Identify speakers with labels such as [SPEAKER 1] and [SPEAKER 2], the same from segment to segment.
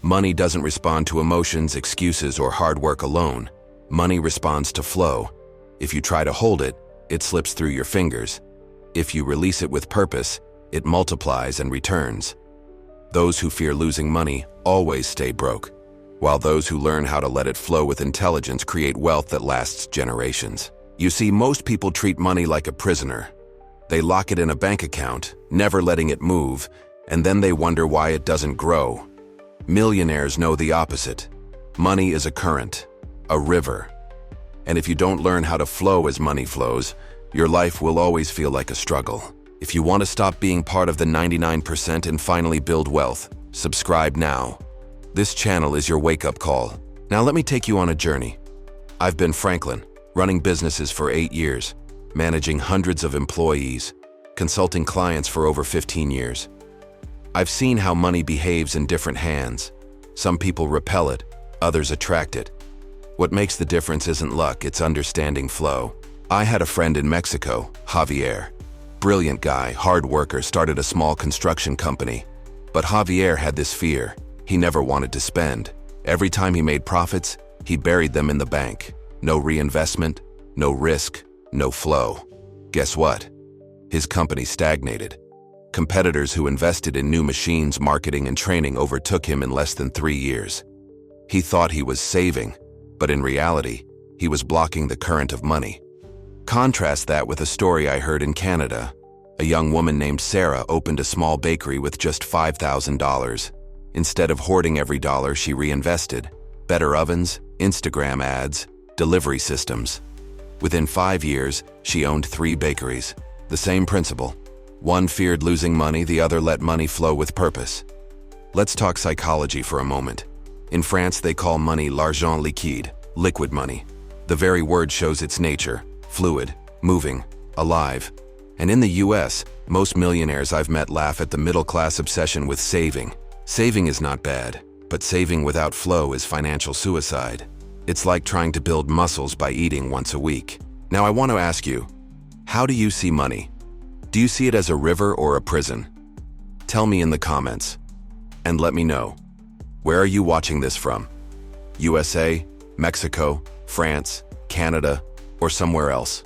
[SPEAKER 1] Money doesn't respond to emotions, excuses, or hard work alone. Money responds to flow. If you try to hold it, it slips through your fingers. If you release it with purpose, it multiplies and returns. Those who fear losing money always stay broke, while those who learn how to let it flow with intelligence create wealth that lasts generations. You see, most people treat money like a prisoner. They lock it in a bank account, never letting it move, and then they wonder why it doesn't grow. Millionaires know the opposite. Money is a current, a river. And if you don't learn how to flow as money flows, your life will always feel like a struggle. If you want to stop being part of the 99% and finally build wealth, subscribe now. This channel is your wake-up call. Now let me take you on a journey. I've been Franklin, running businesses for 8 years, managing hundreds of employees, consulting clients for over 15 years. I've seen how money behaves in different hands. Some people repel it, others attract it. What makes the difference isn't luck, it's understanding flow. I had a friend in Mexico, Javier. Brilliant guy, hard worker, started a small construction company. But Javier had this fear. He never wanted to spend. Every time he made profits, he buried them in the bank. No reinvestment, no risk, no flow. Guess what? His company stagnated. Competitors who invested in new machines, marketing, and training overtook him in less than 3 years. He thought he was saving, but in reality, he was blocking the current of money. Contrast that with a story I heard in Canada. A young woman named Sarah opened a small bakery with just $5,000. Instead of hoarding every dollar, she reinvested. Better ovens, Instagram ads, delivery systems. Within 5 years, she owned 3 bakeries. The same principle. One feared losing money, the other let money flow with purpose. Let's talk psychology for a moment. In France, they call money l'argent liquide, liquid money. The very word shows its nature, fluid, moving, alive. And in the US, most millionaires I've met laugh at the middle-class obsession with saving. Saving is not bad, but saving without flow is financial suicide. It's like trying to build muscles by eating once a week. Now I want to ask you, how do you see money? Do you see it as a river or a prison? Tell me in the comments. And let me know. Where are you watching this from? USA, Mexico, France, Canada, or somewhere else?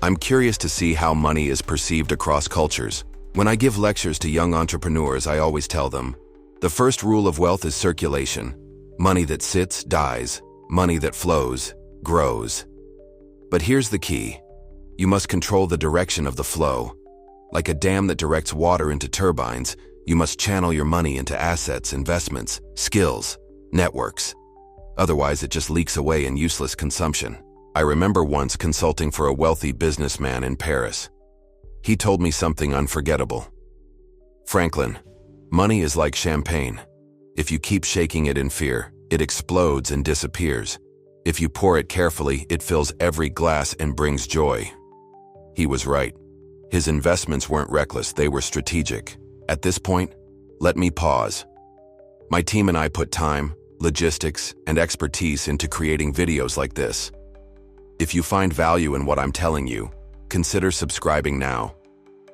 [SPEAKER 1] I'm curious to see how money is perceived across cultures. When I give lectures to young entrepreneurs, I always tell them, the first rule of wealth is circulation. Money that sits, dies. Money that flows, grows. But here's the key. You must control the direction of the flow. Like a dam that directs water into turbines, you must channel your money into assets, investments, skills, networks. Otherwise, it just leaks away in useless consumption. I remember once consulting for a wealthy businessman in Paris. He told me something unforgettable. Franklin, money is like champagne. If you keep shaking it in fear, it explodes and disappears. If you pour it carefully, it fills every glass and brings joy. He was right. His investments weren't reckless, they were strategic. At this point, let me pause. My team and I put time, logistics, and expertise into creating videos like this. If you find value in what I'm telling you, consider subscribing now.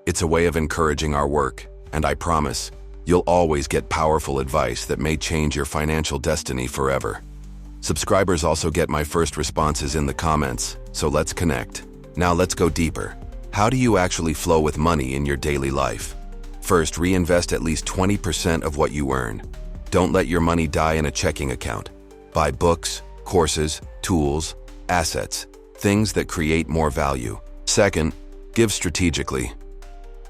[SPEAKER 1] It's a way of encouraging our work, and I promise, you'll always get powerful advice that may change your financial destiny forever. Subscribers also get my first responses in the comments, so let's connect. Now let's go deeper. How do you actually flow with money in your daily life? First, reinvest at least 20% of what you earn. Don't let your money die in a checking account. Buy books, courses, tools, assets, things that create more value. Second, give strategically.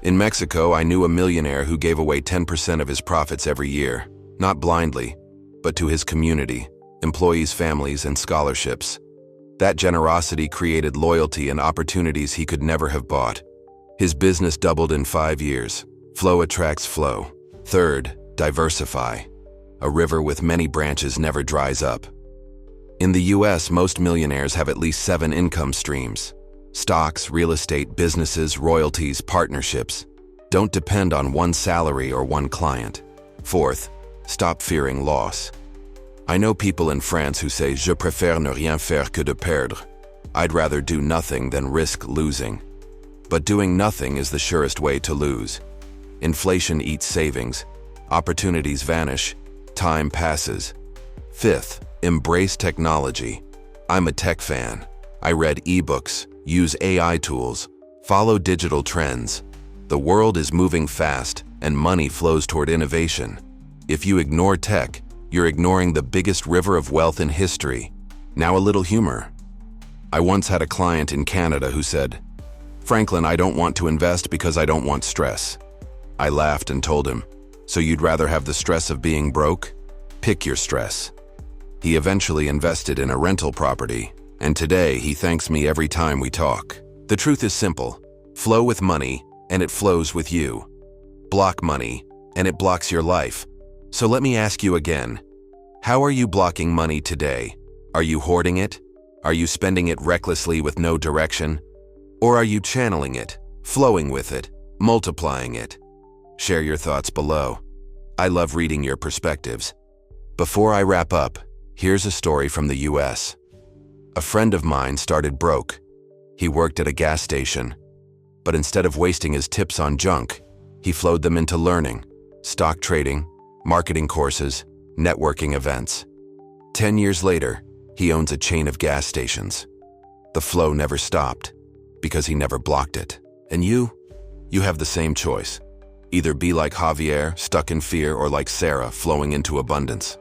[SPEAKER 1] In Mexico, I knew a millionaire who gave away 10% of his profits every year, not blindly, but to his community, employees' families, and scholarships. That generosity created loyalty and opportunities he could never have bought. His business doubled in 5 years. Flow attracts flow. Third, diversify. A river with many branches never dries up. In the US, most millionaires have at least 7 income streams. Stocks, real estate, businesses, royalties, partnerships. Don't depend on one salary or one client. Fourth, stop fearing loss. I know people in France who say, "Je préfère ne rien faire que de perdre." I'd rather do nothing than risk losing. But doing nothing is the surest way to lose. Inflation eats savings. Opportunities vanish. Time passes. Fifth, embrace technology. I'm a tech fan. I read ebooks, use AI tools, follow digital trends. The world is moving fast and money flows toward innovation. If you ignore tech, you're ignoring the biggest river of wealth in history. Now a little humor. I once had a client in Canada who said, "Franklin, I don't want to invest because I don't want stress." I laughed and told him, "So you'd rather have the stress of being broke? Pick your stress." He eventually invested in a rental property, and today he thanks me every time we talk. The truth is simple. Flow with money, and it flows with you. Block money, and it blocks your life. So let me ask you again, how are you blocking money today? Are you hoarding it? Are you spending it recklessly with no direction? Or are you channeling it, flowing with it, multiplying it? Share your thoughts below. I love reading your perspectives. Before I wrap up, here's a story from the US. A friend of mine started broke. He worked at a gas station, but instead of wasting his tips on junk, he flowed them into learning, stock trading, marketing courses, networking events. 10 years later, he owns a chain of gas stations. The flow never stopped because he never blocked it. And you have the same choice. Either be like Javier, stuck in fear, or like Sarah, flowing into abundance.